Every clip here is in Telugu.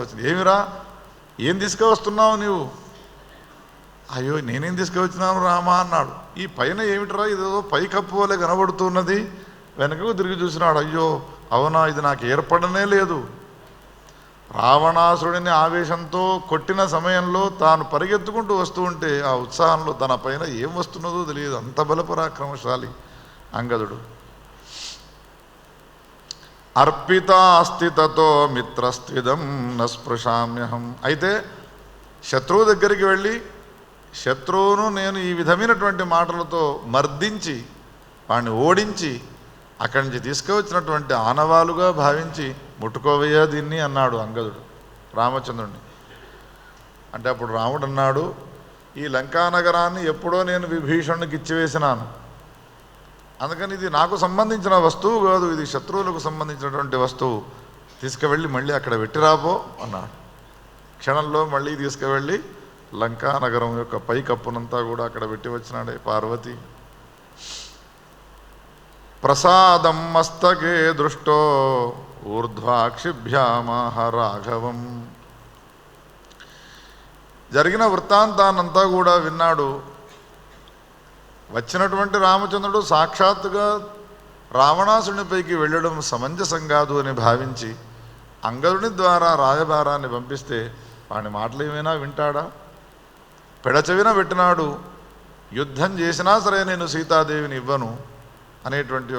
వచ్చింది. ఏమిరా, ఏం తీసుకువస్తున్నావు నీవు? అయ్యో నేనేం తీసుకువచ్చినాను రామా అన్నాడు. ఈ పైన ఏమిట్రా, ఇదేదో పైకప్పు వలె కనబడుతున్నది. వెనకకు తిరిగి చూసినాడు. అయ్యో అవునా, ఇది నాకు ఏర్పడనే లేదు. రావణాసురుడిని ఆవేశంతో కొట్టిన సమయంలో తాను పరిగెత్తుకుంటూ వస్తూ ఉంటే ఆ ఉత్సాహంలో తన పైన ఏం వస్తున్నదో తెలియదు. అంత బలపరాక్రమశాలి అంగదుడు. అర్పితాస్తి తతో మిత్రస్త్విదం నస్పృశామ్యహం. అయితే శత్రువు దగ్గరికి వెళ్ళి శత్రువును నేను ఈ విధమైనటువంటి మాటలతో మర్దించి వాడిని ఓడించి అక్కడి నుంచి తీసుకువచ్చినటువంటి ఆనవాలుగా భావించి ముట్టుకోవయ్యా దీన్ని అన్నాడు అంగదుడు రామచంద్రుడిని. అంటే అప్పుడు రాముడు అన్నాడు, ఈ లంకానగరాన్ని ఎప్పుడో నేను విభీషణునికి ఇచ్చివేసినాను, అందుకని ఇది నాకు సంబంధించిన వస్తువు కాదు, ఇది శత్రువులకు సంబంధించినటువంటి వస్తువు, తీసుకువెళ్ళి మళ్ళీ అక్కడ పెట్టిరాబో అన్నాడు. క్షణంలో మళ్ళీ తీసుకువెళ్ళి లంకానగరం యొక్క పైకప్పునంతా కూడా అక్కడ పెట్టి వచ్చినాడే పార్వతి. ప్రసాదం మస్తకే దృష్టో ఊర్ధ్వాక్షిభ్యామాహ రాఘవం. జరిగిన వృత్తాంతాన్నంతా కూడా విన్నాడు. వచ్చినటువంటి రామచంద్రుడు సాక్షాత్తుగా రావణాసునిపైకి వెళ్ళడం సమంజసం కాదు అని భావించి అంగదుని ద్వారా రాయబారాన్ని పంపిస్తే వాని మాటలు ఏమైనా వింటాడా? పెడచెవిన పెట్టినాడు. యుద్ధం చేసినా సరే నేను సీతాదేవిని ఇవ్వను అనేటువంటి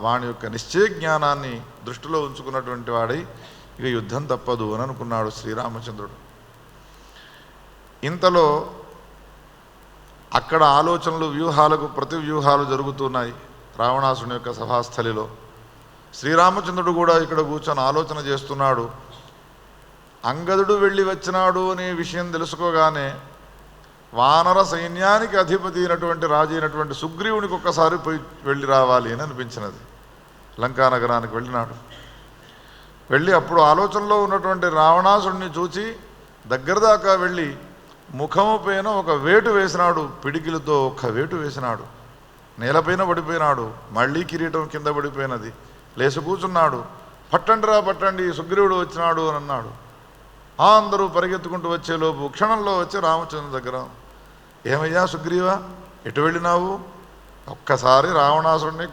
వాని యొక్క నిశ్చయ జ్ఞానాన్ని దృష్టిలో ఉంచుకున్నటువంటి వాడై ఇక యుద్ధం తప్పదు అని అనుకున్నాడు శ్రీరామచంద్రుడు. ఇంతలో అక్కడ ఆలోచనలు, వ్యూహాలకు ప్రతి వ్యూహాలు జరుగుతున్నాయి రావణాసుని యొక్క సభాస్థలిలో. శ్రీరామచంద్రుడు కూడా ఇక్కడ కూర్చొని ఆలోచన చేస్తున్నాడు. అంగదుడు వెళ్ళి వచ్చినాడు అనే విషయం తెలుసుకోగానే వానర సైన్యానికి అధిపతి అయినటువంటి రాజు అయినటువంటి సుగ్రీవునికి ఒక్కసారి పోయి వెళ్ళి రావాలి అని అనిపించినది. లంకానగరానికి వెళ్ళినాడు. వెళ్ళి అప్పుడు ఆలోచనలో ఉన్నటువంటి రావణాసుడిని చూచి దగ్గర దాకా వెళ్ళి ముఖము పైన ఒక వేటు వేసినాడు. పిడికిలతో ఒక్క వేటు వేసినాడు. నేలపైన పడిపోయినాడు. మళ్ళీ కిరీటం కింద పడిపోయినది. లేచి కూర్చున్నాడు. పట్టండిరా పట్టండి, సుగ్రీవుడు వచ్చినాడు అని అన్నాడు. అందరూ పరిగెత్తుకుంటూ వచ్చేలోపు క్షణంలో వచ్చి రామచంద్రుని దగ్గర, ఏమయ్యా సుగ్రీవా, ఎటు వెళ్ళినావు? ఒక్కసారి రావణాసుడిని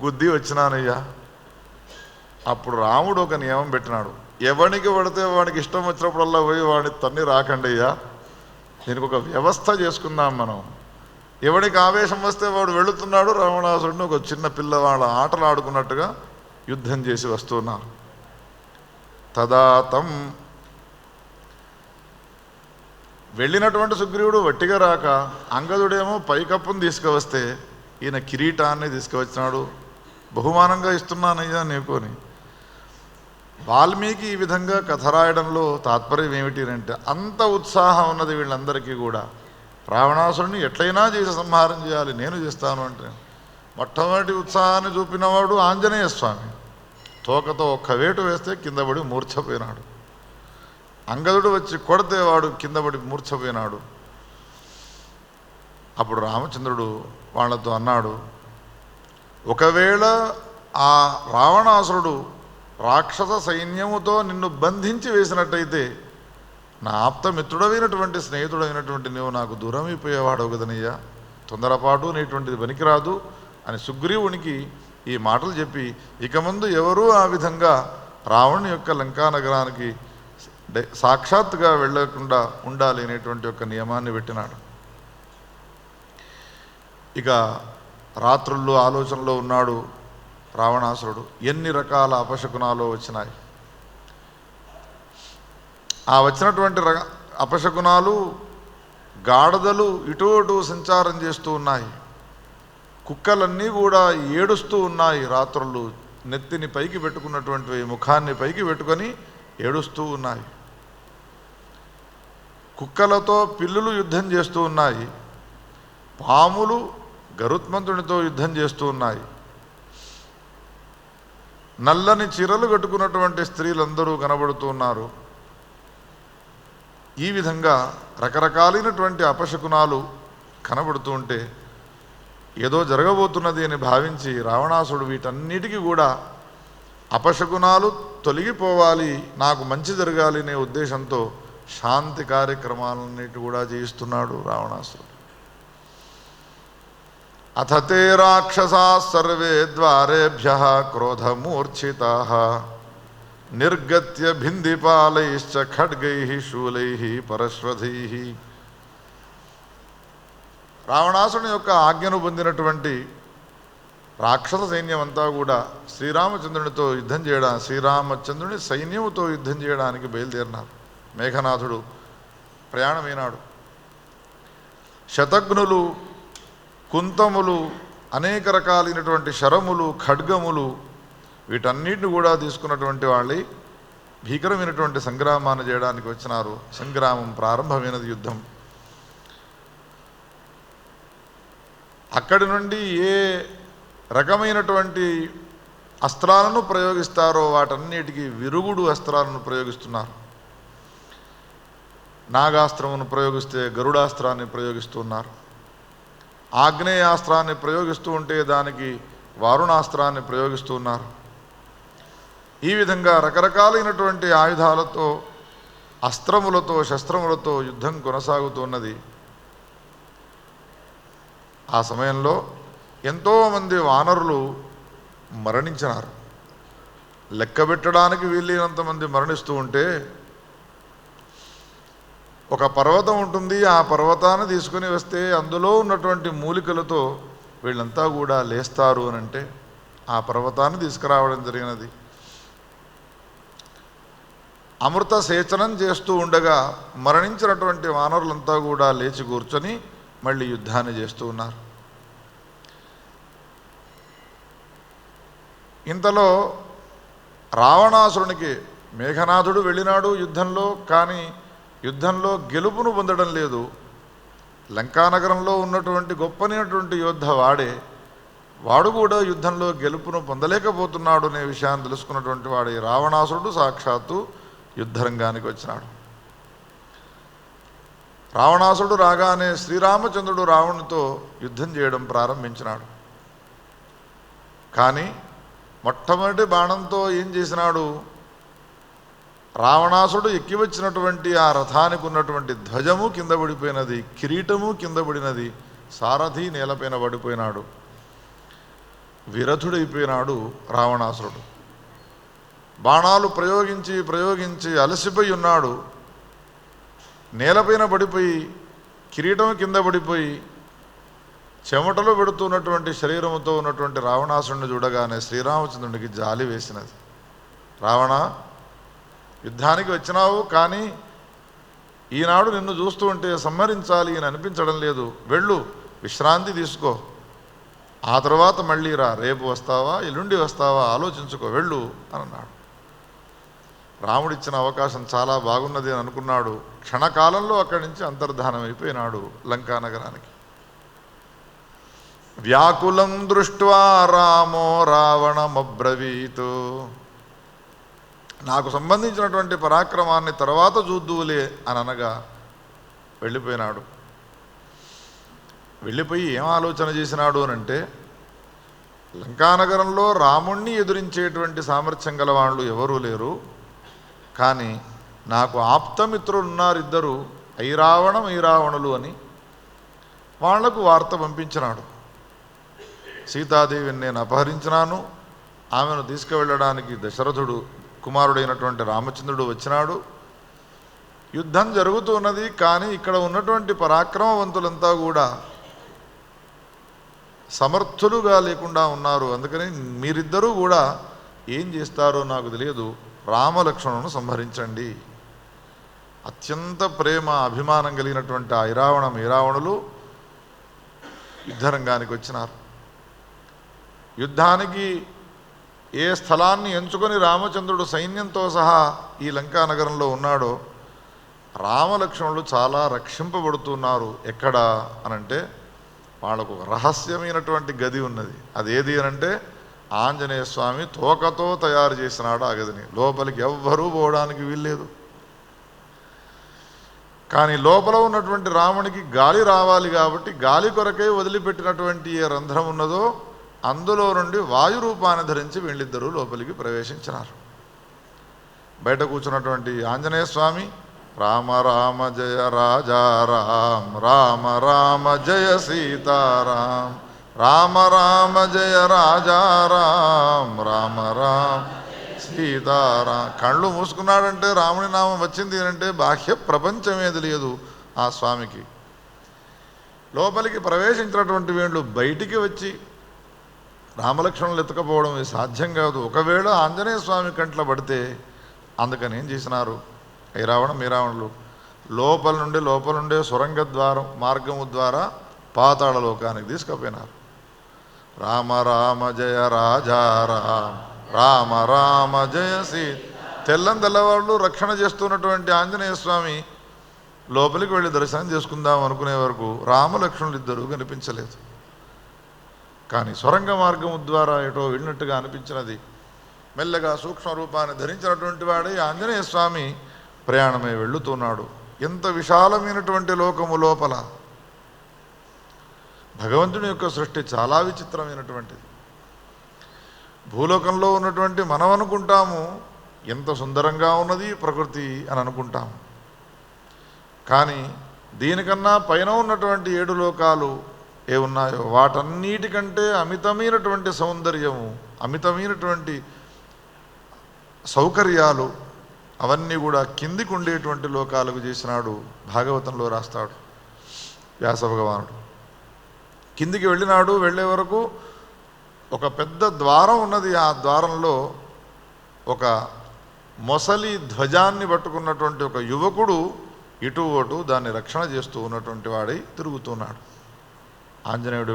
గుద్ది వచ్చినానయ్యా. అప్పుడు రాముడు ఒక నియమం పెట్టినాడు, ఎవరికి పడితే వాడికి ఇష్టం వచ్చినప్పుడల్లా పోయి వాడిని తన్ని రాకండి అయ్యా, దీనికి ఒక వ్యవస్థ చేసుకుందాం మనం. ఎవరికి ఆవేశం వస్తే వాడు వెళుతున్నాడు, రావణాసుడిని ఒక చిన్న పిల్లవాళ్ళ ఆటలు ఆడుకున్నట్టుగా యుద్ధం చేసి వస్తున్నారు. తదాతం వెళ్ళినటువంటి సుగ్రీవుడు వట్టిగా రాక అంగదుడేమో పైకప్పును తీసుకువస్తే ఈయన కిరీటాన్ని తీసుకువచ్చినాడు. బహుమానంగా ఇస్తున్నానయ్యా నీకుని. వాల్మీకి ఈ విధంగా కథ రాయడంలో తాత్పర్యం ఏమిటి అంటే, అంత ఉత్సాహం ఉన్నది వీళ్ళందరికీ కూడా. రావణాసుడిని ఎట్లయినా చేసి సంహారం చేయాలి, నేను చేస్తాను అంటే మొట్టమొదటి ఉత్సాహాన్ని చూపినవాడు ఆంజనేయ స్వామి. తోకతో ఒక్క వేటు వేస్తే కిందపడి మూర్ఛపోయినాడు. అంగదుడు వచ్చి కొడితే వాడు కిందపడి మూర్ఛపోయినాడు. అప్పుడు రామచంద్రుడు వాళ్ళతో అన్నాడు, ఒకవేళ ఆ రావణాసురుడు రాక్షస సైన్యముతో నిన్ను బంధించి వేసినట్టయితే నా ఆప్తమిత్రుడమైనటువంటి స్నేహితుడైనటువంటి నీవు నాకు దూరం అయిపోయేవాడు కదనయ్యా, తొందరపాటు అనేటువంటిది పనికిరాదు అని సుగ్రీవునికి ఈ మాటలు చెప్పి ఇక ముందు ఎవరూ ఆ విధంగా రావణుని యొక్క లంకానగరానికి సాక్షాత్తుగా వెళ్ళకుండా ఉండాలి అనేటువంటి ఒక నియమాన్ని పెట్టినాడు. ఇక రాత్రుల్లో ఆలోచనలో ఉన్నాడు రావణాసురుడు. ఎన్ని రకాల అపశకునాలు వచ్చినాయి. ఆ వచ్చినటువంటి అపశకునాలు గాడిదలు ఇటు అటు సంచారం చేస్తూ ఉన్నాయి. కుక్కలన్నీ కూడా ఏడుస్తూ ఉన్నాయి. రాత్రులు నెత్తిని పైకి పెట్టుకున్నటువంటి ముఖాన్ని పైకి పెట్టుకొని ఏడుస్తూ ఉన్నాయి. కుక్కలతో పిల్లులు యుద్ధం చేస్తూ ఉన్నాయి. పాములు గరుత్మంతునితో యుద్ధం చేస్తూ ఉన్నాయి. నల్లని చీరలు కట్టుకున్నటువంటి స్త్రీలందరూ కనబడుతూ ఉన్నారు. ఈ విధంగా రకరకాలైనటువంటి అపశకునాలు కనబడుతూ ఉంటే ఏదో జరగబోతున్నది అని భావించి రావణాసుడు వీటన్నిటికీ కూడా అపశకునాలు తొలగిపోవాలి, నాకు మంచి జరగాలి అనే ఉద్దేశంతో శాంతి కార్యక్రమాలన్నిటి కూడా చేయిస్తున్నాడు రావణాసురుడు. అథతే రాక్షసా సర్వే ద్వారేభ్యః క్రోధమూర్ఛితాః నిర్గత్య భిందిపాలైశ్చ ఖడ్గైః శూలైః పరశ్వధైః. రావణాసుని యొక్క ఆజ్ఞను పొందినటువంటి రాక్షస సైన్యం అంతా కూడా శ్రీరామచంద్రునితో యుద్ధం చేయడానికి, శ్రీరామచంద్రుని సైన్యముతో యుద్ధం చేయడానికి బయలుదేరినారు. మేఘనాథుడు ప్రయాణమైనాడు. శతఘ్నులు, కుంతములు, అనేక రకాలైనటువంటి శరములు, ఖడ్గములు, వీటన్నిటిని కూడా తీసుకున్నటువంటి వాళ్ళే భీకరమైనటువంటి సంగ్రామాన్ని చేయడానికి వచ్చినారు. సంగ్రామం ప్రారంభమైనది, యుద్ధం. అక్కడి నుండి ఏ రకమైనటువంటి అస్త్రాలను ప్రయోగిస్తారో వాటన్నిటికీ విరుగుడు అస్త్రాలను ప్రయోగిస్తున్నారు. నాగాస్త్రమును ప్రయోగిస్తే గరుడాస్త్రాన్ని ప్రయోగిస్తున్నారు. ఆగ్నేయాస్త్రాన్ని ప్రయోగిస్తూ ఉంటే దానికి వారుణాస్త్రాన్ని ప్రయోగిస్తున్నారు. ఈ విధంగా రకరకాలైనటువంటి ఆయుధాలతో, అస్త్రములతో, శస్త్రములతో యుద్ధం కొనసాగుతున్నది. ఆ సమయంలో ఎంతోమంది వానరులు మరణించినారు. లెక్కబెట్టడానికి వీలైనంతమంది మరణిస్తూ ఉంటే ఒక పర్వతం ఉంటుంది, ఆ పర్వతాన్ని తీసుకుని వస్తే అందులో ఉన్నటువంటి మూలికలతో వీళ్ళంతా కూడా లేస్తారు అని అంటే ఆ పర్వతాన్ని తీసుకురావడం జరిగినది. అమృత సేచనం చేస్తూ ఉండగా మరణించినటువంటి వానరులంతా కూడా లేచి కూర్చొని మళ్ళీ యుద్ధాన్ని చేస్తూ ఉన్నారు. ఇంతలో రావణాసురునికి మేఘనాథుడు వెళ్ళినాడు యుద్ధంలో, కానీ యుద్ధంలో గెలుపును పొందడం లేదు. లంకానగరంలో ఉన్నటువంటి గొప్పనైనటువంటి యోద్ధ వాడు కూడా యుద్ధంలో గెలుపును పొందలేకపోతున్నాడు అనే విషయాన్ని తెలుసుకున్నటువంటి వాడే రావణాసురుడు సాక్షాత్తు యుద్ధరంగానికి వచ్చినాడు. రావణాసురుడు రాగానే శ్రీరామచంద్రుడు రావణునితో యుద్ధం చేయడం ప్రారంభించినాడు. కానీ మొట్టమొదటి బాణంతో ఏం చేసినాడు? రావణాసుడు ఎక్కి వచ్చినటువంటి ఆ రథానికి ఉన్నటువంటి ధ్వజము కింద పడిపోయినది, కిరీటము కింద పడినది, సారథి నేలపైన పడిపోయినాడు. విరథుడైపోయినాడు రావణాసురుడు. బాణాలు ప్రయోగించి ప్రయోగించి అలసిపోయి ఉన్నాడు. నేలపైన పడిపోయి, కిరీటం కింద పడిపోయి, చెమటలో పెడుతున్నటువంటి శరీరముతో ఉన్నటువంటి రావణాసురుడిని చూడగానే శ్రీరామచంద్రునికి జాలి వేసినది. రావణ, యుద్ధానికి వచ్చినావు, కానీ ఈనాడు నిన్ను చూస్తూ ఉంటే సంహరించాలి అని అనిపించడం లేదు. వెళ్ళు, విశ్రాంతి తీసుకో, ఆ తర్వాత మళ్ళీ రా. రేపు వస్తావా, ఎల్లుండి వస్తావా ఆలోచించుకో, వెళ్ళు అని అన్నాడు. రాముడిచ్చిన అవకాశం చాలా బాగున్నది అని అనుకున్నాడు. క్షణకాలంలో అక్కడి నుంచి అంతర్ధానం అయిపోయినాడు లంకానగరానికి. వ్యాకులం దృష్ట్వా రామో రావణమబ్రవీతు. నాకు సంబంధించినటువంటి పరాక్రమాన్ని తర్వాత చూద్దువులే అని అనగా వెళ్ళిపోయినాడు. వెళ్ళిపోయి ఏం ఆలోచన చేసినాడు అనంటే, లంకానగరంలో రాముణ్ణి ఎదురించేటువంటి సామర్థ్యం గల వాళ్ళు ఎవరూ లేరు, కానీ నాకు ఆప్తమిత్రులు ఉన్నారు ఇద్దరు, ఐరావణం ఐరావణులు అని. వాళ్లకు వార్త పంపించినాడు. సీతాదేవిని నేను అపహరించినాను, ఆమెను తీసుకువెళ్ళడానికి దశరథుడు కుమారుడైనటువంటి రామచంద్రుడు వచ్చినాడు. యుద్ధం జరుగుతున్నది, కానీ ఇక్కడ ఉన్నటువంటి పరాక్రమవంతులంతా కూడా సమర్థులుగా లేకుండా ఉన్నారు. అందుకని మీరిద్దరూ కూడా ఏం చేస్తారో నాకు తెలియదు, రామలక్ష్మణులను సంహరించండి. అత్యంత ప్రేమ అభిమానం కలిగినటువంటి ఐరావణం ఐరావణులు యుద్ధరంగానికి వచ్చినారు. యుద్ధానికి ఏ స్థలాన్ని ఎంచుకొని రామచంద్రుడు సైన్యంతో సహా ఈ లంకానగరంలో ఉన్నాడో రామలక్ష్మణులు చాలా రక్షింపబడుతున్నారు. ఎక్కడ అనంటే వాళ్ళకు ఒక రహస్యమైనటువంటి గది ఉన్నది. అదేది అనంటే ఆంజనేయ స్వామి తోకతో తయారు చేసినాడు ఆ గదిని. లోపలికి ఎవ్వరూ పోవడానికి వీల్లేదు. కానీ లోపల ఉన్నటువంటి రామునికి గాలి రావాలి కాబట్టి గాలి కొరకై వదిలిపెట్టినటువంటి ఏ రంధ్రం ఉన్నదో అందులో నుండి వాయు రూపాన్ని ధరించి వీళ్ళిద్దరూ లోపలికి ప్రవేశించినారు. బయట కూర్చున్నటువంటి ఆంజనేయ స్వామి రామ రామ జయ రాజా రామ రామ రామ జయ సీతారాం రామ రామ జయ రాజా రామ రామ రామ సీతారాం. కళ్ళు మూసుకున్నాడంటే రాముని నామం వచ్చింది అంటే బాహ్య ప్రపంచమే తెలియదు ఆ స్వామికి. లోపలికి ప్రవేశించినటువంటి వీళ్ళు బయటికి వచ్చి రామలక్ష్మణులు ఎత్తుకపోవడం సాధ్యం కాదు. ఒకవేళ ఆంజనేయ స్వామి కంట్లో పడితే అందుకని ఏం చేసినారు ఈ రావణం మీ రావణులు లోపల నుండే సొరంగ ద్వారం మార్గము ద్వారా పాతాళ లోకానికి తీసుకుపోయినారు. రామ రామ జయ రాజా రామ రామ రామ జయ తెల్లవాళ్ళు రక్షణ చేస్తున్నటువంటి ఆంజనేయ స్వామి లోపలికి వెళ్ళి దర్శనం చేసుకుందాం అనుకునే వరకు రామలక్ష్మణులు ఇద్దరూ కనిపించలేదు. కానీ సొరంగ మార్గము ద్వారా ఎటో వెళ్ళినట్టుగా అనిపించినది. మెల్లగా సూక్ష్మ రూపాన్ని ధరించినటువంటి వాడే ఆంజనేయ స్వామి ప్రయాణమై వెళుతున్నాడు. ఎంత విశాలమైనటువంటి లోకము లోపల భగవంతుని యొక్క సృష్టి చాలా విచిత్రమైనటువంటిది. భూలోకంలో ఉన్నటువంటి మనం అనుకుంటాము ఎంత సుందరంగా ఉన్నది ప్రకృతి అని అనుకుంటాము. కానీ దీనికన్నా పైన ఉన్నటువంటి 7 లోకాలు ఏ ఉన్నాయో వాటన్నిటికంటే అమితమైనటువంటి సౌందర్యము, అమితమైనటువంటి సౌకర్యాలు అవన్నీ కూడా కిందికి ఉండేటువంటి లోకాలకు చేసినాడు. భాగవతంలో రాస్తాడు వ్యాస భగవానుడు. కిందికి వెళ్ళినాడు. వెళ్ళే వరకు ఒక పెద్ద ద్వారం ఉన్నది. ఆ ద్వారంలో ఒక మొసలి ధ్వజాన్ని పట్టుకున్నటువంటి ఒక యువకుడు ఇటు అటు దాన్ని రక్షణ చేస్తూ ఉన్నటువంటి వాడై తిరుగుతున్నాడు. ఆంజనేయుడు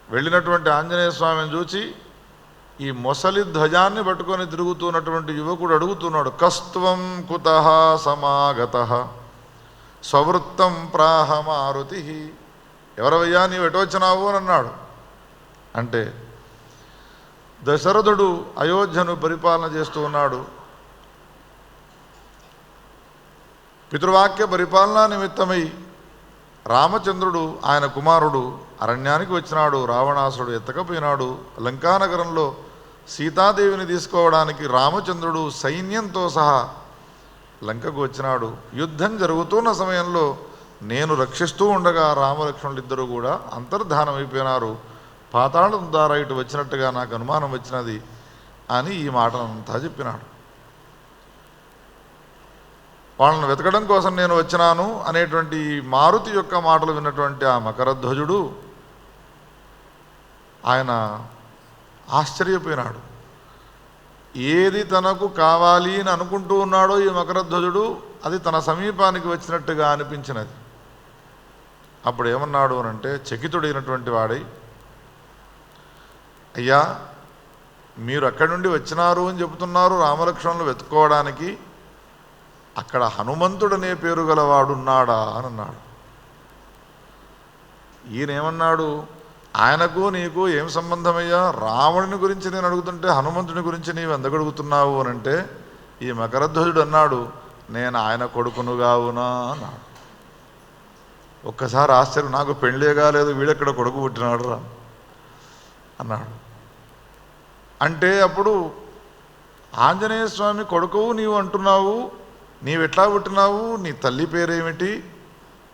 వెళ్ళినటువంటి ఆంజనేయ స్వామిని చూచి ఈ మొసలి ధ్వజాన్ని పట్టుకొని తిరుగుతున్నటువంటి యువకుడు అడుగుతున్నాడు, కస్త్వం కుతః సమాగతః స్వవృత్తం ప్రాహ మారుతి. ఎవరవయ్యా నీవు ఎటొచ్చినావు అని అన్నాడు. అంటే దశరథుడు అయోధ్యను పరిపాలన చేస్తూ ఉన్నాడు. పితృవాక్య పరిపాలనా నిమిత్తమై రామచంద్రుడు ఆయన కుమారుడు అరణ్యానికి వచ్చినాడు. రావణాసురుడు ఎత్తకపోయినాడు. లంకానగరంలో సీతాదేవిని తీసుకోవడానికి రామచంద్రుడు సైన్యంతో సహా లంకకు వచ్చినాడు. యుద్ధం జరుగుతున్న సమయంలో నేను రక్షిస్తూ ఉండగా రామలక్ష్మణులిద్దరూ కూడా అంతర్ధానమైపోయినారు. పాతాళం ద్వారా ఇటు వచ్చినట్టుగా నాకు అనుమానం వచ్చినది అని ఈ మాటనంతా చెప్పినాడు. వాళ్ళను వెతకడం కోసం నేను వచ్చినాను అనేటువంటి మారుతి యొక్క మాటలు విన్నటువంటి ఆ మకరధ్వజుడు ఆయన ఆశ్చర్యపోయినాడు. ఏది తనకు కావాలి అని అనుకుంటూ ఉన్నాడో ఈ మకరధ్వజుడు అది తన సమీపానికి వచ్చినట్టుగా అనిపించినది. అప్పుడు ఏమన్నాడు అనంటే చకితుడైనటువంటి వాడై, అయ్యా మీరు అక్కడి నుండి వచ్చినారు అని చెబుతున్నారు రామలక్ష్మణులు వెతుక్కోవడానికి, అక్కడ హనుమంతుడనే పేరు గలవాడున్నాడా అని అన్నాడు. ఈయనేమన్నాడు, ఆయనకు నీకు ఏం సంబంధమయ్యా, రావణుని గురించి నేను అడుగుతుంటే హనుమంతుని గురించి నీవు ఎందుకు అడుగుతున్నావు అని అంటే ఈ మకరధ్వజుడు అన్నాడు, నేను ఆయన కొడుకునుగావునా అన్నాడు. ఒక్కసారి ఆశ్చర్యం, నాకు పెళ్ళే కాలేదు వీడెక్కడ కొడుకు పుట్టినాడు రా అన్నాడు. అంటే అప్పుడు ఆంజనేయ స్వామి కొడుకువు నీవు అంటున్నావు, నీవెట్లా పుట్టినావు, నీ తల్లి పేరేమిటి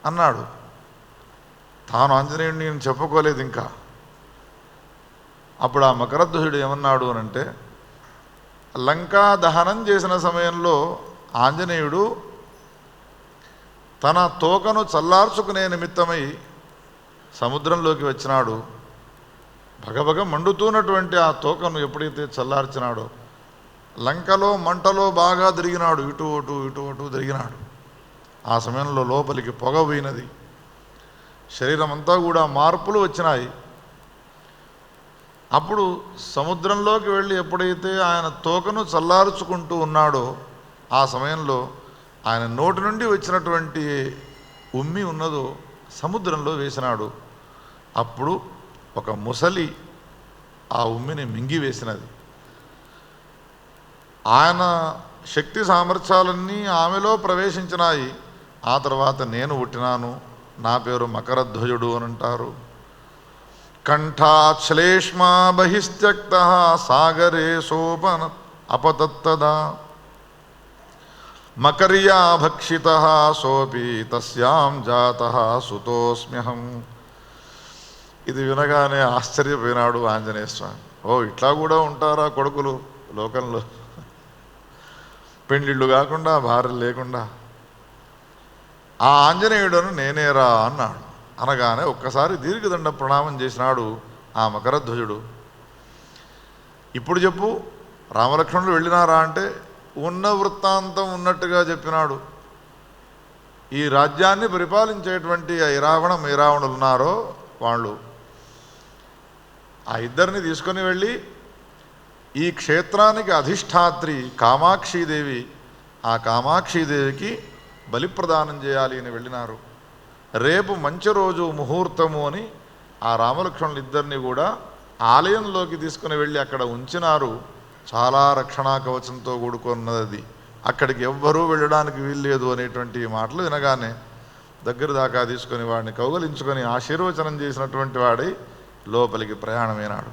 అన్నాడు. తాను ఆంజనేయుడిని నేను చెప్పుకోలేదు ఇంకా. అప్పుడు ఆ మకరధ్వజుడు ఏమన్నాడు అనంటే, లంకా దహనం చేసిన సమయంలో ఆంజనేయుడు తన తోకను చల్లార్చుకునే నిమిత్తమై సముద్రంలోకి వచ్చినాడు. భగభగ మండుతున్నటువంటి ఆ తోకను ఎప్పుడైతే చల్లార్చినాడో లంకలో మంటలో బాగా తిరిగినాడు, ఇటు అటు తిరిగినాడు. ఆ సమయంలో లోపలికి పొగ పోయినది, శరీరం అంతా కూడా మార్పులు వచ్చినాయి. అప్పుడు సముద్రంలోకి వెళ్ళి ఎప్పుడైతే ఆయన తోకను చల్లార్చుకుంటూ ఉన్నాడో ఆ సమయంలో ఆయన నోటి నుండి వచ్చినటువంటి ఉమ్మి ఉన్నదో సముద్రంలో వేసినాడు. అప్పుడు ఒక ముసలి ఆ ఉమ్మిని మింగివేసినది. ఆయన శక్తి సామర్థ్యాలన్నీ ఆమెలో ప్రవేశించినాయి. ఆ తర్వాత నేను పుట్టినాను, నా పేరు మకరధ్వజుడు అని అంటారు. కంఠాశ్లేష్మా బహిస్త్యక్తః సాగరే సోపన అపతత్తదా మకర్యా భక్షితః సోపి తస్యాం జాతః సుతోస్మ్యహం. ఇది వినగానే ఆశ్చర్యపోయినాడు ఆంజనేయ స్వామి. ఓ, ఇట్లా కూడా ఉంటారా కొడుకులు లోకంలో? పెళ్ళిళ్ళు కాకుండా, భార్యలు లేకుండా. ఆ ఆంజనేయుడను నేనేరా అన్నాడు. అనగానే ఒక్కసారి దీర్ఘదండ ప్రణామం చేసినాడు ఆ మకరధ్వజుడు. ఇప్పుడు చెప్పు, రామలక్ష్మణులు వెళ్ళినారా అంటే ఉన్న వృత్తాంతం ఉన్నట్టుగా చెప్పినాడు. ఈ రాజ్యాన్ని పరిపాలించేటువంటి ఐరావణ మీరావణులు ఉన్నారో వాళ్ళు ఆ ఇద్దరిని తీసుకొని వెళ్ళి ఈ క్షేత్రానికి అధిష్టాత్రి కామాక్షీదేవి, ఆ కామాక్షీదేవికి బలిప్రదానం చేయాలి అని వెళ్ళినారు. రేపు మంచి రోజు ముహూర్తము అని ఆ రామలక్ష్మణులు ఇద్దరిని కూడా ఆలయంలోకి తీసుకుని వెళ్ళి అక్కడ ఉంచినారు. చాలా రక్షణా కవచంతో కూడుకున్నది. అక్కడికి ఎవ్వరూ వెళ్ళడానికి వీల్లేదు అనేటువంటి మాటలు వినగానే దగ్గర దాకా తీసుకొని వాడిని కౌగలించుకొని ఆశీర్వచనం చేసినటువంటి వాడై లోపలికి ప్రయాణమైనాడు.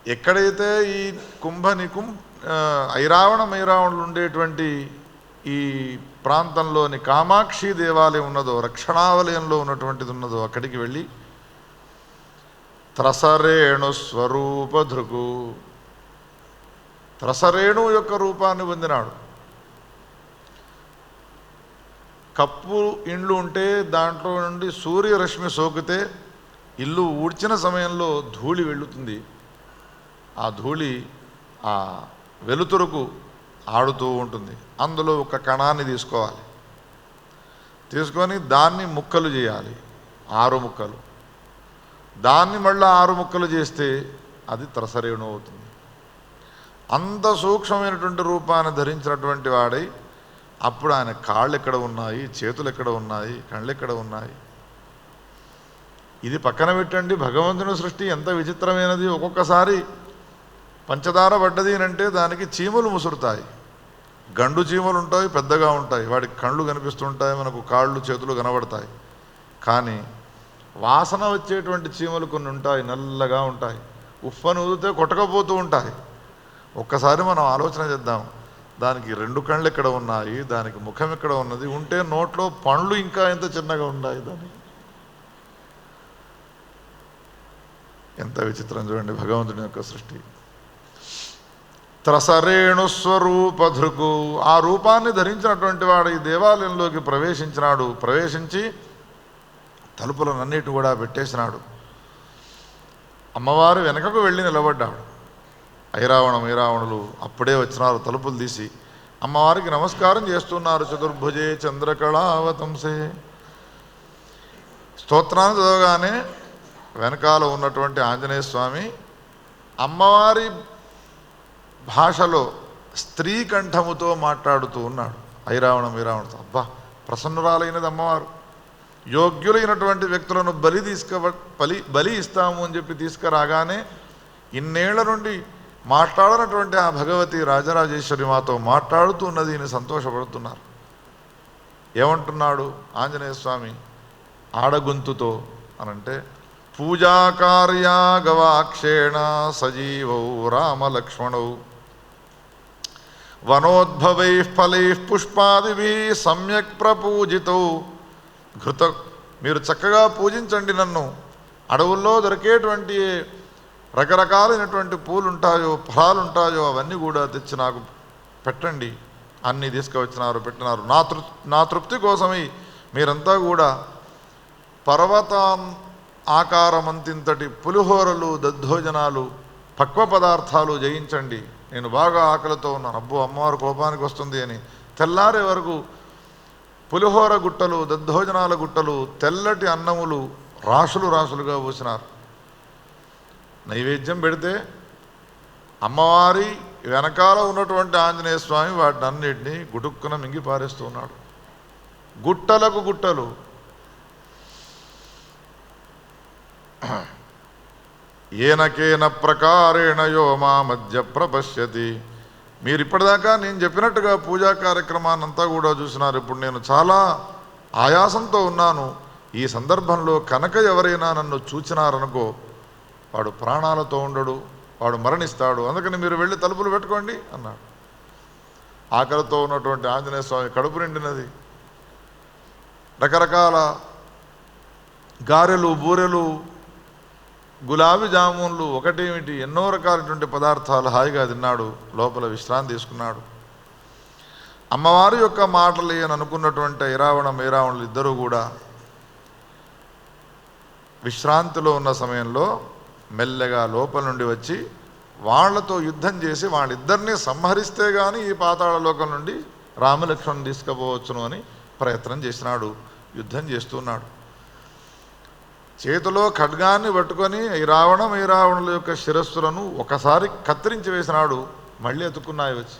ఎక్కడైతే ఈ ఐరావణ మైరావణులు ఉండేటువంటి ఈ ప్రాంతంలోని కామాక్షి దేవాలయం ఉన్నదో, రక్షణావలయంలో ఉన్నటువంటిది ఉన్నదో, అక్కడికి వెళ్ళి త్రసరేణు స్వరూపధృకు, త్రసరేణు యొక్క రూపాన్ని పొందినాడు. కప్పు ఇండ్లు ఉంటే దాంట్లో నుండి సూర్యరశ్మి సోకితే ఇల్లు ఊడ్చిన సమయంలో ధూళి వెళుతుంది. ఆ ధూళి ఆ వెలుతురుకు ఆడుతూ ఉంటుంది. అందులో ఒక కణాన్ని తీసుకోవాలి. తీసుకొని దాన్ని ముక్కలు చేయాలి, 6 ముక్కలు. దాన్ని మళ్ళీ 6 ముక్కలు చేస్తే అది త్రసరేణు అవుతుంది. అంత సూక్ష్మమైనటువంటి రూపాన్ని ధరించినటువంటి వాడై అప్పుడు ఆయన కాళ్ళు ఎక్కడ ఉన్నాయి, చేతులు ఎక్కడ ఉన్నాయి, కళ్ళు ఎక్కడ ఉన్నాయి. ఇది పక్కన పెట్టండి, భగవంతుని సృష్టి ఎంత విచిత్రమైనది. ఒక్కొక్కసారి పంచదార పడ్డది అంటే దానికి చీమలు ముసురుతాయి. గండు చీమలు ఉంటాయి, పెద్దగా ఉంటాయి, వాడికి కళ్ళు కనిపిస్తుంటాయి, మనకు కాళ్ళు చేతులు కనబడతాయి. కానీ వాసన వచ్చేటువంటి చీమలు కొన్ని ఉంటాయి, నల్లగా ఉంటాయి, ఉఫ్ఫను ఊదితే కొట్టకపోతూ ఉంటాయి. ఒక్కసారి మనం ఆలోచన చేద్దాం, దానికి 2 కళ్ళు ఎక్కడ ఉన్నాయి, దానికి ముఖం ఎక్కడ ఉన్నది, ఉంటే నోట్లో పండ్లు ఇంకా ఎంత చిన్నగా ఉన్నాయి దానికి. ఎంత విచిత్రం చూడండి భగవంతుని యొక్క సృష్టి. త్రసరేణు స్వరూపధృకు, ఆ రూపాన్ని ధరించినటువంటి వాడు ఈ దేవాలయంలోకి ప్రవేశించినాడు. ప్రవేశించి తలుపులనన్నిటి కూడా పెట్టేసినాడు. అమ్మవారు వెనకకు వెళ్ళి నిలబడ్డాడు. ఐరావణులు అప్పుడే వచ్చినారు. తలుపులు తీసి అమ్మవారికి నమస్కారం చేస్తున్నారు. చతుర్భుజే చంద్రకళావతంసే. స్తోత్రాన్ని చదవగానే వెనకాల ఉన్నటువంటి ఆంజనేయ స్వామి అమ్మవారి భాషలో స్త్రీ కంఠముతో మాట్లాడుతూ ఉన్నాడు ఐరావణుడితో. అబ్బా, ప్రసన్నురాలైనది అమ్మవారు. యోగ్యులైనటువంటి వ్యక్తులను బలి ఇస్తాము అని చెప్పి తీసుకురాగానే ఇన్నేళ్ల నుండి మాట్లాడనటువంటి ఆ భగవతి రాజరాజేశ్వరి మాతో మాట్లాడుతున్నది అని సంతోషపడుతున్నారు. ఏమంటున్నాడు ఆంజనేయ స్వామి ఆడగొంతుతో అనంటే, పూజాకార్యా గవాక్షేణ సజీవౌ రామలక్ష్మణౌ వనోద్భవై ఫలై పుష్పాదిభి సమ్యక్ ప్రపూజితౌ. మీరు చక్కగా పూజించండి నన్ను. అడవుల్లో దొరికేటువంటి రకరకాలైనటువంటి పూలు ఉంటాయో, ఫలాలు ఉంటాయో అవన్నీ కూడా తెచ్చి నాకు పెట్టండి. అన్నీ తీసుకువచ్చినారు, పెట్టినారు. నా తృప్తి కోసమై మీరంతా కూడా పర్వతం ఆకారమంతింతటి పులిహోరలు, దద్దోజనాలు, పక్వ పదార్థాలు జయించండి. నేను బాగా ఆకలితో ఉన్నాను. అబ్బో, అమ్మవారు కోపానికి వస్తుంది అని తెల్లారే వరకు పులిహోర గుట్టలు, దద్దోజనాల గుట్టలు, తెల్లటి అన్నములు రాసులు రాసులుగా పోసినారు. నైవేద్యం పెడితే అమ్మవారి వెనకాల ఉన్నటువంటి ఆంజనేయ స్వామి వాటిని అన్నిటినీ గుటుక్కున మింగి పారేస్తూ ఉన్నాడు. గుట్టలకు గుట్టలు. ఏనకేన ప్రకారేణ యో మా మధ్య ప్రపశ్యతి. మీరు ఇప్పటిదాకా నేను చెప్పినట్టుగా పూజా కార్యక్రమాన్నంతా కూడా చూసినారు. ఇప్పుడు నేను చాలా ఆయాసంతో ఉన్నాను. ఈ సందర్భంలో కనుక ఎవరైనా నన్ను చూచినారనుకో వాడు ప్రాణాలతో ఉండడు, వాడు మరణిస్తాడు. అందుకని మీరు వెళ్ళి తలుపులు పెట్టుకోండి అన్నాడు. ఆకలితో ఉన్నటువంటి ఆంజనేయ స్వామి కడుపు నిండినది. రకరకాల గారెలు, బూరెలు, గులాబీ జామున్లు, ఒకటేమిటి ఎన్నో రకాలైనటువంటి పదార్థాలు హాయిగా తిన్నాడు. లోపల విశ్రాంతి తీసుకున్నాడు. అమ్మవారి యొక్క మాటలు అని అనుకున్నటువంటి ఐరావణ మేరావణులు ఇద్దరూ కూడా విశ్రాంతిలో ఉన్న సమయంలో మెల్లగా లోపల నుండి వచ్చి వాళ్లతో యుద్ధం చేసి వాళ్ళిద్దరినీ సంహరిస్తే కానీ ఈ పాతాళ లోకం నుండి రామలక్ష్మణ్ తీసుకుపోవచ్చును అని ప్రయత్నం చేసినాడు. యుద్ధం చేస్తున్నాడు. చేతిలో ఖడ్గాన్ని పట్టుకొని ఐరావణుల యొక్క శిరస్సులను ఒకసారి కత్తిరించి వేసినాడు. మళ్ళీ ఎత్తుకున్నాయి వచ్చి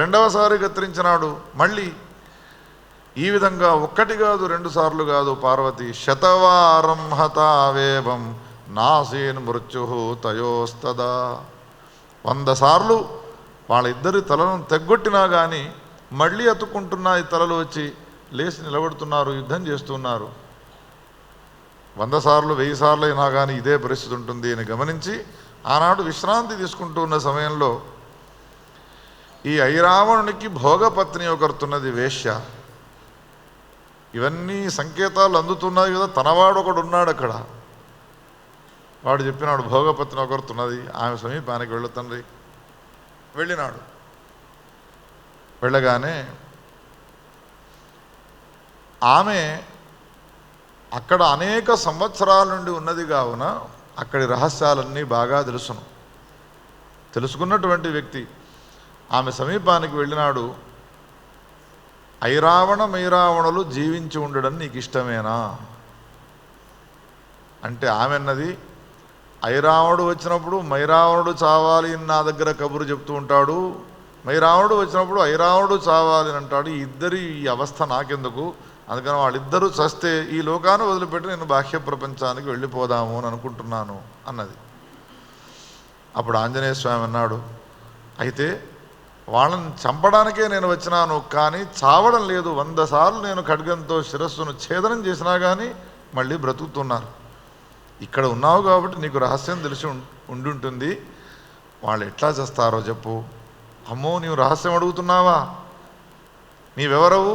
రెండవసారి కత్తిరించినాడు. మళ్ళీ ఈ విధంగా ఒక్కటి కాదు, 2 సార్లు కాదు. పార్వతి శతవారం హతావేవం నాసీన్ మృత్యు తయోస్తదా 100 సార్లు వాళ్ళిద్దరి తలను తెగ్గొట్టినా కానీ మళ్ళీ ఎత్తుకుంటున్నాయి తలలు వచ్చి లేచి నిలబడుతున్నారు, యుద్ధం చేస్తున్నారు. 100 సార్లు 1000 సార్లు అయినా కానీ ఇదే పరిస్థితి ఉంటుంది అని గమనించి ఆనాడు విశ్రాంతి తీసుకుంటూ ఉన్న సమయంలో ఈ ఐరావణునికి భోగపత్ని ఒకరుతున్నది, వేశ్య. ఇవన్నీ సంకేతాలు అందుతున్నాయి కదా. తనవాడు ఒకడు ఉన్నాడు అక్కడ. వాడు చెప్పినాడు భోగపత్ని ఒకరుతున్నది, ఆమె సమీపానికి వెళ్ళు తండ్రి. వెళ్ళినాడు. వెళ్ళగానే ఆమె అక్కడ అనేక సంవత్సరాల నుండి ఉన్నది కావున అక్కడి రహస్యాలన్నీ బాగా తెలుసుకున్నటువంటి వ్యక్తి. ఆమె సమీపానికి వెళ్ళినాడు. ఐరావణ మైరావణులు జీవించి ఉండడం నీకు ఇష్టమేనా అంటే ఆమె అన్నది, ఐరావణుడు వచ్చినప్పుడు మైరావణుడు చావాలి నా దగ్గర కబురు చెప్తూ ఉంటాడు, మైరావణుడు వచ్చినప్పుడు ఐరావణుడు చావాలి అని అంటాడు. ఈ ఇద్దరి ఈ అవస్థ నాకెందుకు, అందుకని వాళ్ళిద్దరూ చస్తే ఈ లోకాన్ని వదిలిపెట్టి నేను బాహ్య ప్రపంచానికి వెళ్ళిపోదాము అని అనుకుంటున్నాను అన్నది. అప్పుడు ఆంజనేయ స్వామి అన్నాడు, అయితే వాళ్ళని చంపడానికే నేను వచ్చినాను, కానీ చావడం లేదు. 100 సార్లు నేను ఖడ్గంతో శిరస్సును ఛేదనం చేసినా కానీ మళ్ళీ బ్రతుకుతున్నారు. ఇక్కడ ఉన్నావు కాబట్టి నీకు రహస్యం తెలిసి ఉండుంటుంది. వాళ్ళు ఎట్లా చేస్తారో చెప్పు. అమ్మో, నీవు రహస్యం అడుగుతున్నావా? నీవెవరవు?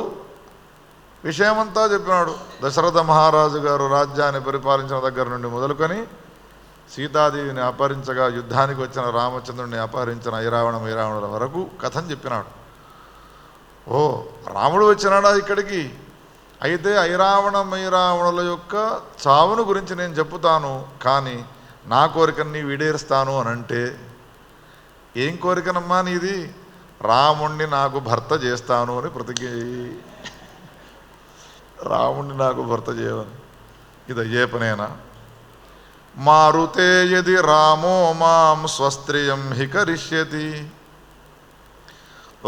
విషయమంతా చెప్పినాడు. దశరథ మహారాజు గారు రాజ్యాన్ని పరిపాలించిన దగ్గర నుండి మొదలుకొని సీతాదేవిని అపహరించగా యుద్ధానికి వచ్చిన రామచంద్రుడిని అపహరించిన ఐరావణ మైరావణుల వరకు కథం చెప్పినాడు. ఓ, రాముడు వచ్చినాడా ఇక్కడికి? అయితే ఐరావణ మైరావణుల యొక్క చావును గురించి నేను చెప్పుతాను, కానీ నా కోరికను నీ విడేరుస్తాను అని అంటే, ఏం కోరికనమ్మా నీది? రాముణ్ణి నాకు భర్త చేస్తాను అని ప్రతిజ్ఞ. రాముణ్ణి నాకు భర్త చేయవని ఇది అయ్యే పనేనా? మారుతే యది రామో మాం స్వస్త్రియం హి కరిష్యతి.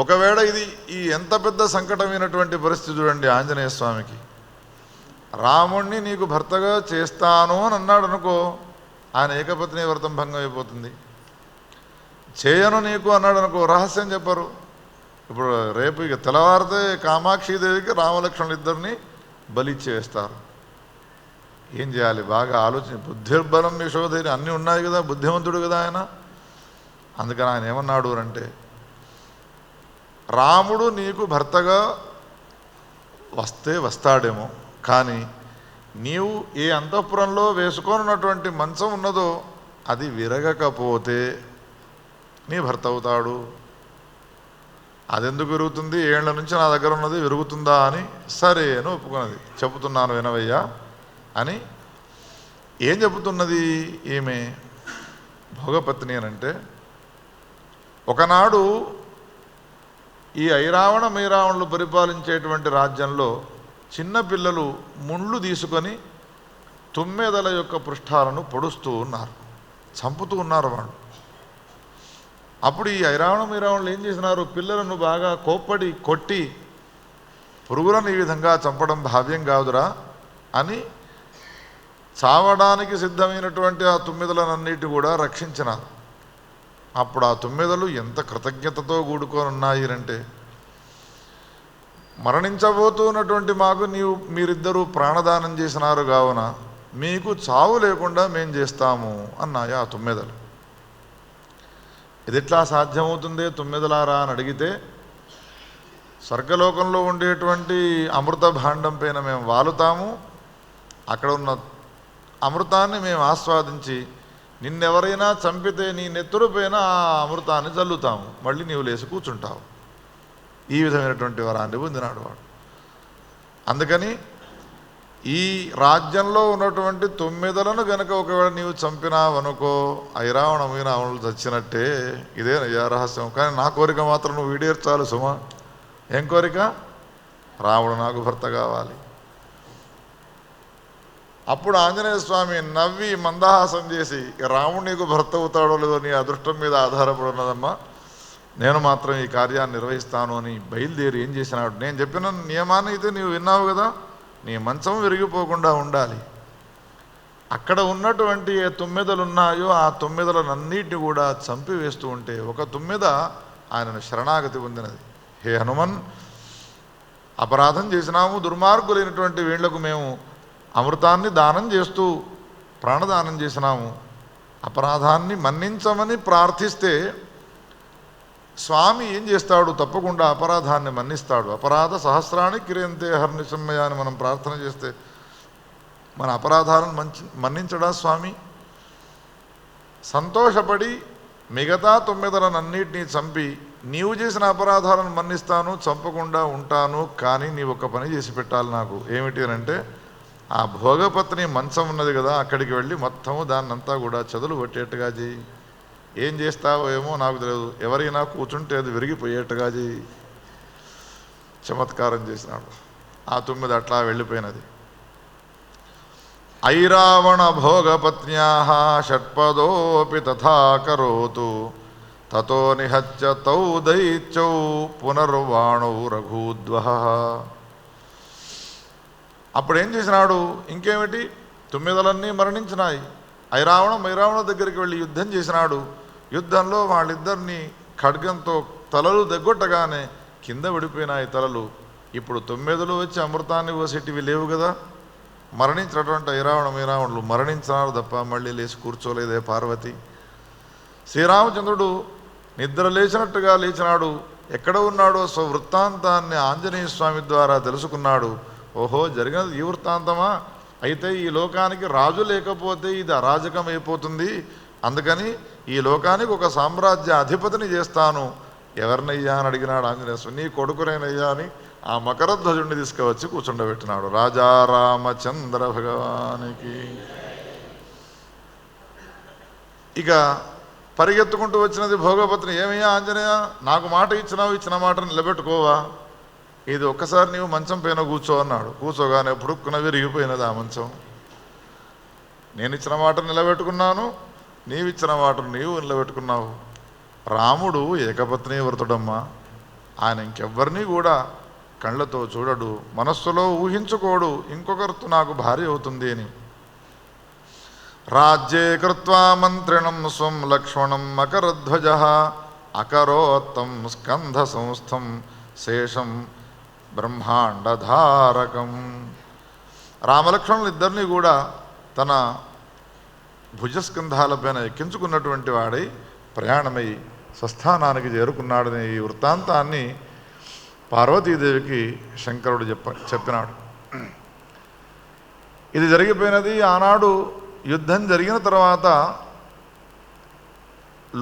ఒకవేళ ఇది ఈ ఎంత పెద్ద సంకటమైనటువంటి పరిస్థితి చూడండి ఆంజనేయ స్వామికి. రాముణ్ణి నీకు భర్తగా చేస్తాను అని అన్నాడు అనుకో, ఆయన ఏకపత్ని వ్రతం భంగం అయిపోతుంది. చేయను నీకు అన్నాడు అనుకో, రహస్యం చెప్పరు. ఇప్పుడు రేపు ఇక తెల్లవారితే కామాక్షిదేవికి రామలక్ష్మణులు ఇద్దరిని బలిచ్చి వేస్తారు. ఏం చేయాలి? బాగా ఆలోచన. బుద్ధిర్బలం యశోధైర్యం అన్నీ ఉన్నాయి కదా, బుద్ధిమంతుడు కదా ఆయన. అందుకని ఆయన ఏమన్నాడు అంటే, రాముడు నీకు భర్తగా వస్తే వస్తాడేమో, కానీ నీవు ఏ అంతఃపురంలో వేసుకొనున్నటువంటి మంచం ఉన్నదో అది విరగకపోతే నీ భర్త అవుతాడు. అదెందుకు విరుగుతుంది? 7 ఏళ్ల నుంచి నా దగ్గర ఉన్నది విరుగుతుందా అని. సరే అని ఒప్పుకున్నది. చెబుతున్నాను వినవయ్యా అని. ఏం చెబుతున్నది ఈమె? భోగపత్ని అని అంటే, ఒకనాడు ఈ ఐరావణ మైరావణులు పరిపాలించేటువంటి రాజ్యంలో చిన్నపిల్లలు ముళ్ళు తీసుకొని తుమ్మెదల యొక్క పృష్ఠాలను పొడుస్తూ ఉన్నారు, చంపుతూ ఉన్నారు వాళ్ళు. అప్పుడు ఈ ఐరావణ మైరావణులు ఏం చేసినారు? పిల్లలను బాగా కోప్పడి కొట్టి, పురుగులను ఈ విధంగా చంపడం భావ్యం కాదురా అని చావడానికి సిద్ధమైనటువంటి ఆ తుమ్మెదలనన్నిటి కూడా రక్షించినారు. అప్పుడు ఆ తుమ్మెదలు ఎంత కృతజ్ఞతతో కూడుకొని ఉన్నాయి అంటే, మరణించబోతున్నటువంటి మాకు మీరిద్దరూ ప్రాణదానం చేసినారు కావున మీకు చావు లేకుండా మేం చేస్తాము అన్నాయి ఆ తుమ్మెదలు. ఇది ఎట్లా సాధ్యమవుతుంది తుమ్మెదలారా అని అడిగితే, స్వర్గలోకంలో ఉండేటువంటి అమృత భాండం పైన మేము వాలుతాము, అక్కడ ఉన్న అమృతాన్ని మేము ఆస్వాదించి నిన్నెవరైనా చంపితే నీ నెత్తురు పైన ఆ అమృతాన్ని చల్లుతాము, మళ్ళీ నీవు లేచి కూర్చుంటావు. ఈ విధమైనటువంటి వరాన్ని పొందినాడు వాడు. అందుకని ఈ రాజ్యంలో ఉన్నటువంటి తుమ్మెదలను గనక ఒకవేళ నీవు చంపినావనుకో ఐరావణములు చచ్చినట్టే. ఇదే నయ్యా రహస్యం. కానీ నా కోరిక మాత్రం నువ్వు ఈడేర్చాలి సుమా. ఏం కోరిక? రాముడు నాకు భర్త కావాలి. అప్పుడు ఆంజనేయ స్వామి నవ్వి మందహాసం చేసి, రాముడు నీకు భర్త అవుతాడో లేదో నీ అదృష్టం మీద ఆధారపడి ఉన్నదమ్మా, నేను మాత్రం ఈ కార్యాన్ని నిర్వహిస్తాను అని బయలుదేరి ఏం చేసినాడు, నేను చెప్పిన నియమాన్ని అయితే నీవు విన్నావు కదా, నీ మంచం విరిగిపోకుండా ఉండాలి. అక్కడ ఉన్నటువంటి ఏ తుమ్మెదలు ఉన్నాయో ఆ తుమ్మెదలనన్నిటిని కూడా చంపివేస్తూ ఉంటే ఒక తుమ్మెద ఆయనను శరణాగతి పొందినది. హే హనుమన్, అపరాధం చేసినాము, దుర్మార్గులైనటువంటి వీళ్లకు మేము అమృతాన్ని దానం చేస్తూ ప్రాణదానం చేసినాము, అపరాధాన్ని మన్నించమని ప్రార్థిస్తే స్వామి ఏం చేస్తాడు? తప్పకుండా అపరాధాన్ని మన్నిస్తాడు. అపరాధ సహస్రాన్ని కిరేంతే హర్నిశమ్మయ అని మనం ప్రార్థన చేస్తే మన అపరాధాలను మన్నించడా స్వామి? సంతోషపడి మిగతా తుమ్మెదలనన్నిటినీ చంపి నీవు చేసిన అపరాధాలను మన్నిస్తాను, చంపకుండా ఉంటాను, కానీ నీవు ఒక పని చేసి పెట్టాలి నాకు. ఏమిటి అని అంటే, ఆ భోగపత్ని మంచం ఉన్నది కదా, అక్కడికి వెళ్ళి మొత్తము దాన్నంతా కూడా చెదలు పట్టేట్టుగా చేయి. ఏం చేస్తావో ఏమో నాకు తెలియదు, ఎవరైనా కూర్చుంటే అది విరిగిపోయేట్టుగా చేయి. చమత్కారం చేసినాడు. ఆ తుమ్మెద అట్లా వెళ్ళిపోయినది. ఐరావణ భోగపత్న్యా షట్పదోపి తథా కరోతు తతో నిహత్య తౌ దైత్యౌ పునర్వాణౌ రఘూద్వః. అప్పుడు ఏం చేసినాడు? ఇంకేమిటి, తుమ్మెదలన్నీ మరణించినాయి. ఐరావణ దగ్గరికి వెళ్ళి యుద్ధం చేసినాడు. యుద్ధంలో వాళ్ళిద్దరినీ ఖడ్గంతో తలలు దగ్గొట్టగానే కింద విడిపోయినాయి తలలు. ఇప్పుడు తుమ్మెదలు వచ్చి అమృతాన్ని పోసేటివి లేవు కదా. మరణించినటువంటి ఐరావణులు మరణించినారు తప్ప మళ్ళీ లేచి కూర్చోలేదే పార్వతి. శ్రీరామచంద్రుడు నిద్ర లేచినట్టుగా లేచినాడు. ఎక్కడ ఉన్నాడో స్వవృత్తాంతాన్ని ఆంజనేయ స్వామి ద్వారా తెలుసుకున్నాడు. ఓహో, జరిగినది ఈ వృత్తాంతమా? అయితే ఈ లోకానికి రాజు లేకపోతే ఇది అరాజకం అయిపోతుంది. అందుకని ఈ లోకానికి ఒక సామ్రాజ్య అధిపతిని చేస్తాను. ఎవరినయ్యా అని అడిగినాడు ఆంజనేయ స్వామి. నీ కొడుకునేనయ్యా అని ఆ మకరధ్వజుడిని తీసుకువచ్చి కూర్చుండబెట్టినాడు. రాజా రామచంద్ర భగవానికి. ఇక పరిగెత్తుకుంటూ వచ్చినది భోగపత్ని. ఏమయ్యా ఆంజనేయ, నాకు మాట ఇచ్చినావు, ఇచ్చిన మాటను నిలబెట్టుకోవా? ఇది ఒక్కసారి నీవు మంచం పైన కూర్చో అన్నాడు. కూర్చోగానే పుడుక్కున విరిగిపోయినది ఆ మంచం. నేను ఇచ్చిన మాట నిలబెట్టుకున్నాను, నీవిచ్చిన మాటను నీవు నిలబెట్టుకున్నావు. రాముడు ఏకపత్ని వ్రతుడమ్మా. ఆయన ఇంకెవ్వరినీ కూడా కళ్ళతో చూడడు, మనస్సులో ఊహించుకోడు ఇంకొకరితో నాకు భార్య అవుతుంది అని. రాజ్యే కృత్వా మంత్రిణం స్వం లక్ష్మణం మకరధ్వజ అకరోత్తం స్కంధ సంస్థం శేషం బ్రహ్మాండధారకం. రామలక్ష్మణులు ఇద్దరినీ కూడా తన భుజస్కంధాలపైన ఎక్కించుకున్నటువంటి వాడై ప్రయాణమై స్వస్థానానికి చేరుకున్నాడనే ఈ వృత్తాంతాన్ని పార్వతీదేవికి శంకరుడు చెప్పినాడు. ఇది జరిగిపోయినది ఆనాడు. యుద్ధం జరిగిన తర్వాత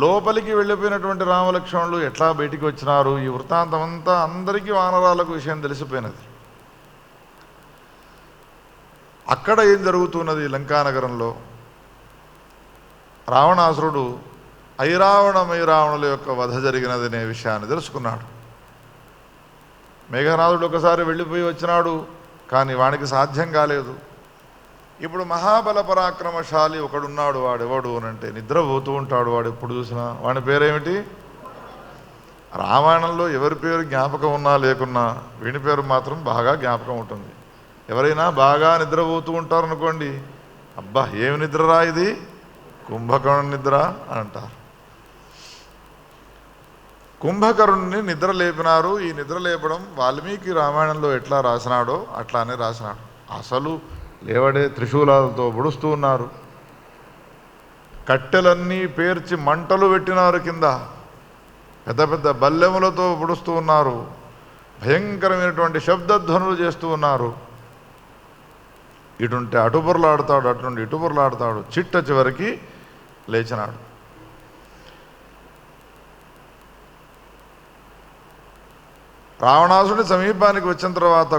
లోపలికి వెళ్ళిపోయినటువంటి రామలక్ష్మణులు ఎట్లా బయటికి వచ్చినారు? ఈ వృత్తాంతం అంతా అందరికీ వానరాలకు విషయం తెలిసిపోయినది. అక్కడ ఏం జరుగుతున్నది? లంకానగరంలో రావణాసురుడు ఐరావణుల యొక్క వధ జరిగినదనే విషయాన్ని తెలుసుకున్నాడు. మేఘనాథుడు ఒకసారి వెళ్ళిపోయి వచ్చినాడు, కానీ వానికి సాధ్యం కాలేదు. ఇప్పుడు మహాబల పరాక్రమశాలి ఒకడున్నాడు. వాడెవడు అనంటే నిద్రపోతూ ఉంటాడు. వాడు ఎప్పుడు చూసినా. వాడి పేరేమిటి? రామాయణంలో ఎవరి పేరు జ్ఞాపకం ఉన్నా లేకున్నా వీని పేరు మాత్రం బాగా జ్ఞాపకం ఉంటుంది. ఎవరైనా బాగా నిద్రపోతూ ఉంటారనుకోండి, అబ్బా ఏమి నిద్రరా ఇది, కుంభకర్ణ నిద్ర అని అంటారు. కుంభకరుణ్ణి నిద్ర లేపినారు. ఈ నిద్ర లేపడం వాల్మీకి రామాయణంలో ఎట్లా రాసినాడో అట్లానే రాసినాడు. అసలు లేవడే త్రిశూలాలతో పొడుస్తూ ఉన్నారు. కట్టెలన్నీ పేర్చి మంటలు పెట్టినారు. కింద పెద్ద పెద్ద బల్లెములతో పొడుస్తూ ఉన్నారు. భయంకరమైనటువంటి శబ్దధ్వనులు చేస్తూ ఉన్నారు. ఇటుంటే అటుబుర్లాడతాడు, అటుండి ఇటుబుర్లాడతాడు. చిట్ట చివరికి లేచినాడు. రావణాసుడి సమీపానికి వచ్చిన తర్వాత